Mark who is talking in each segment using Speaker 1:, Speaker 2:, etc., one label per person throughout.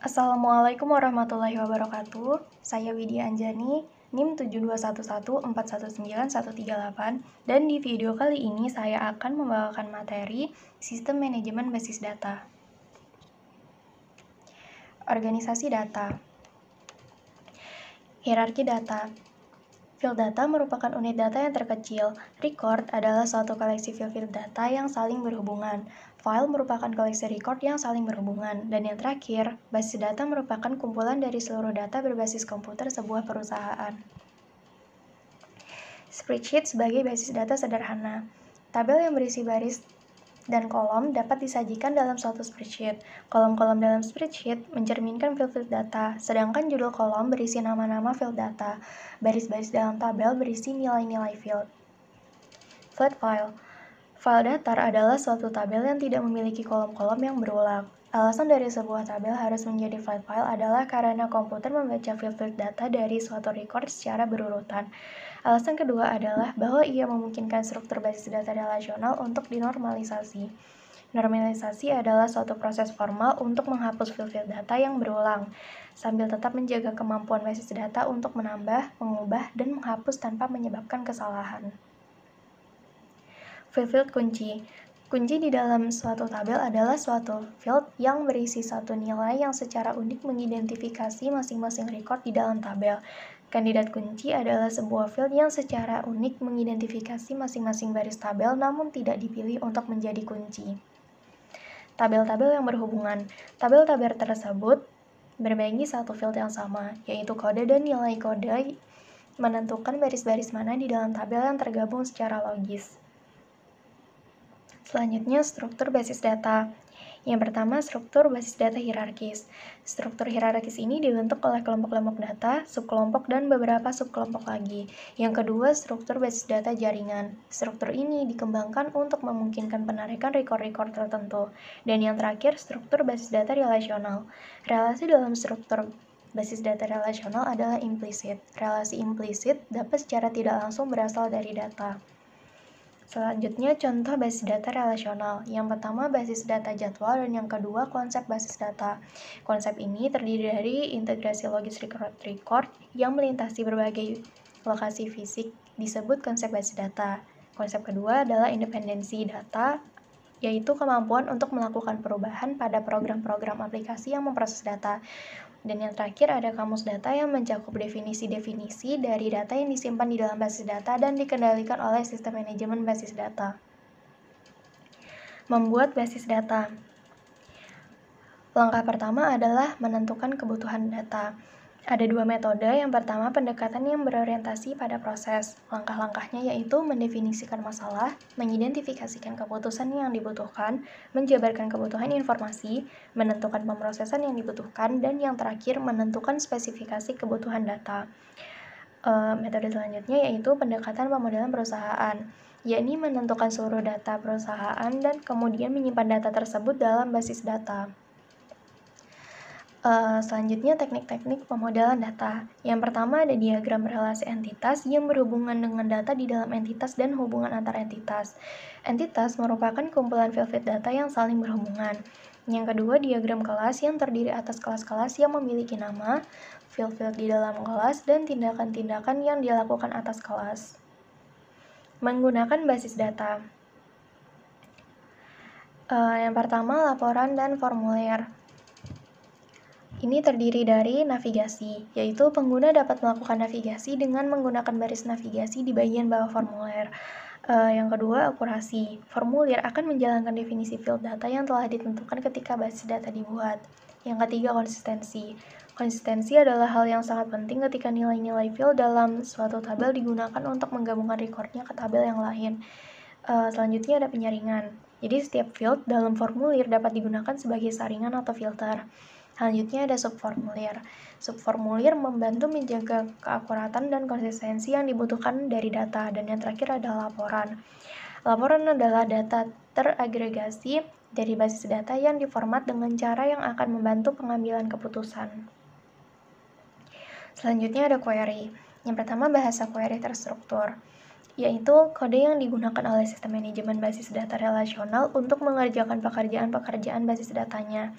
Speaker 1: Assalamualaikum warahmatullahi wabarakatuh. Saya Widya Anjani, NIM 7211419138, dan di video kali ini saya akan membawakan materi Sistem Manajemen Basis Data. Organisasi data. Hierarki data. Field data merupakan unit data yang terkecil. Record adalah suatu koleksi field data yang saling berhubungan. File merupakan koleksi record yang saling berhubungan. Dan yang terakhir, basis data merupakan kumpulan dari seluruh data berbasis komputer sebuah perusahaan. Spreadsheet sebagai basis data sederhana. Tabel yang berisi baris dan kolom dapat disajikan dalam suatu spreadsheet. Kolom-kolom dalam spreadsheet mencerminkan field data, sedangkan judul kolom berisi nama-nama field data. Baris-baris dalam tabel berisi nilai-nilai field. Flat file. File datar adalah suatu tabel yang tidak memiliki kolom-kolom yang berulang. Alasan dari sebuah tabel harus menjadi flat file adalah karena komputer membaca field data dari suatu record secara berurutan. Alasan kedua adalah bahwa ia memungkinkan struktur basis data relasional untuk dinormalisasi. Normalisasi adalah suatu proses formal untuk menghapus field data yang berulang, sambil tetap menjaga kemampuan basis data untuk menambah, mengubah, dan menghapus tanpa menyebabkan kesalahan. Field kunci. Kunci di dalam suatu tabel adalah suatu field yang berisi satu nilai yang secara unik mengidentifikasi masing-masing record di dalam tabel. Kandidat kunci adalah sebuah field yang secara unik mengidentifikasi masing-masing baris tabel namun tidak dipilih untuk menjadi kunci. Tabel-tabel yang berhubungan. Tabel-tabel tersebut berbagi satu field yang sama, yaitu kode dan nilai kode menentukan baris-baris mana di dalam tabel yang tergabung secara logis. Selanjutnya, struktur basis data. Yang pertama, struktur basis data hierarkis. Struktur hierarkis ini dibentuk oleh kelompok-kelompok data, subkelompok, dan beberapa subkelompok lagi. Yang kedua, struktur basis data jaringan. Struktur ini dikembangkan untuk memungkinkan penarikan record-record tertentu. Dan yang terakhir, struktur basis data relasional. Relasi dalam struktur basis data relasional adalah implisit. Relasi implisit dapat secara tidak langsung berasal dari data. Selanjutnya, contoh basis data relasional. Yang pertama, basis data jadwal, dan yang kedua, konsep basis data. Konsep ini terdiri dari integrasi logis record yang melintasi berbagai lokasi fisik, disebut konsep basis data. Konsep kedua adalah independensi data, yaitu kemampuan untuk melakukan perubahan pada program-program aplikasi yang memproses data. Dan yang terakhir ada kamus data yang mencakup definisi-definisi dari data yang disimpan di dalam basis data dan dikendalikan oleh sistem manajemen basis data. Membuat basis data. Langkah pertama adalah menentukan kebutuhan data. Ada dua metode. Yang pertama, pendekatan yang berorientasi pada proses. Langkah-langkahnya yaitu mendefinisikan masalah, mengidentifikasikan keputusan yang dibutuhkan, menjabarkan kebutuhan informasi, menentukan pemrosesan yang dibutuhkan, dan yang terakhir, menentukan spesifikasi kebutuhan data. Metode selanjutnya yaitu pendekatan pemodelan perusahaan, yakni menentukan seluruh data perusahaan dan kemudian menyimpan data tersebut dalam basis data. Selanjutnya teknik-teknik pemodelan data. Yang pertama ada diagram relasi entitas yang berhubungan dengan data di dalam entitas dan hubungan antar entitas. Entitas merupakan kumpulan field data yang saling berhubungan. Yang kedua, diagram kelas yang terdiri atas kelas-kelas yang memiliki nama, field-field di dalam kelas, dan tindakan-tindakan yang dilakukan atas kelas. Menggunakan basis data. Yang pertama, laporan dan formulir. Ini terdiri dari navigasi, yaitu pengguna dapat melakukan navigasi dengan menggunakan baris navigasi di bagian bawah formulir. Yang kedua, akurasi. Formulir akan menjalankan definisi field data yang telah ditentukan ketika basis data dibuat. Yang ketiga, konsistensi. Konsistensi adalah hal yang sangat penting ketika nilai-nilai field dalam suatu tabel digunakan untuk menggabungkan recordnya ke tabel yang lain. Selanjutnya ada penyaringan. Jadi setiap field dalam formulir dapat digunakan sebagai saringan atau filter. Selanjutnya ada subformulir. Subformulir membantu menjaga keakuratan dan konsistensi yang dibutuhkan dari data. Dan yang terakhir adalah laporan. Laporan adalah data teragregasi dari basis data yang diformat dengan cara yang akan membantu pengambilan keputusan. Selanjutnya ada query. Yang pertama, bahasa query terstruktur. yaitu kode yang digunakan oleh sistem manajemen basis data relasional untuk mengerjakan pekerjaan-pekerjaan basis datanya.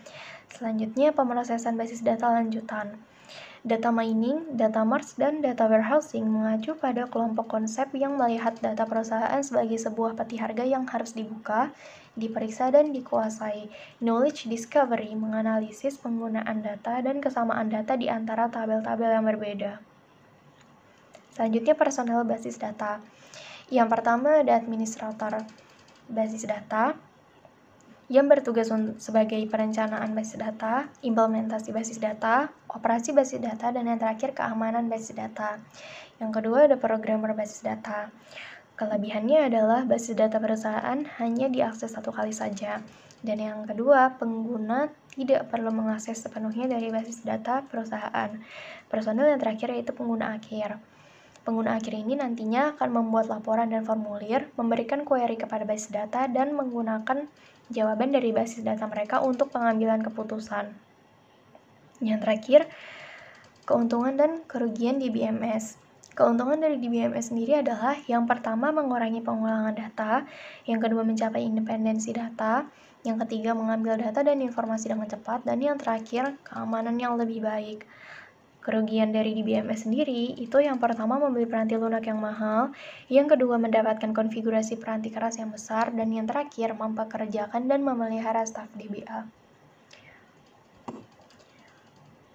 Speaker 1: Selanjutnya, pemrosesan basis data lanjutan. Data mining, data merge, dan data warehousing mengacu pada kelompok konsep yang melihat data perusahaan sebagai sebuah peti harga yang harus dibuka, diperiksa, dan dikuasai. Knowledge discovery menganalisis penggunaan data dan kesamaan data di antara tabel-tabel yang berbeda. Selanjutnya, personel basis data. Yang pertama ada administrator basis data yang bertugas sebagai perencanaan basis data, implementasi basis data, operasi basis data, dan yang terakhir keamanan basis data. Yang kedua ada programmer basis data. Kelebihannya adalah basis data perusahaan hanya diakses satu kali saja. Dan yang kedua, pengguna tidak perlu mengakses sepenuhnya dari basis data perusahaan. Personel yang terakhir yaitu pengguna akhir. Pengguna akhir ini nantinya akan membuat laporan dan formulir, memberikan query kepada basis data, dan menggunakan jawaban dari basis data mereka untuk pengambilan keputusan. Yang terakhir, keuntungan dan kerugian di BMS. Keuntungan dari DBMS sendiri adalah yang pertama mengurangi pengulangan data, yang kedua mencapai independensi data, yang ketiga mengambil data dan informasi dengan cepat, dan yang terakhir keamanan yang lebih baik. Kerugian dari DBMS sendiri itu yang pertama membeli peranti lunak yang mahal, yang kedua mendapatkan konfigurasi peranti keras yang besar, dan yang terakhir mempekerjakan dan memelihara staf DBA.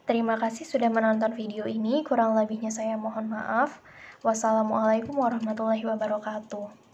Speaker 1: Terima kasih sudah menonton video ini, kurang lebihnya saya mohon maaf. Wassalamualaikum warahmatullahi wabarakatuh.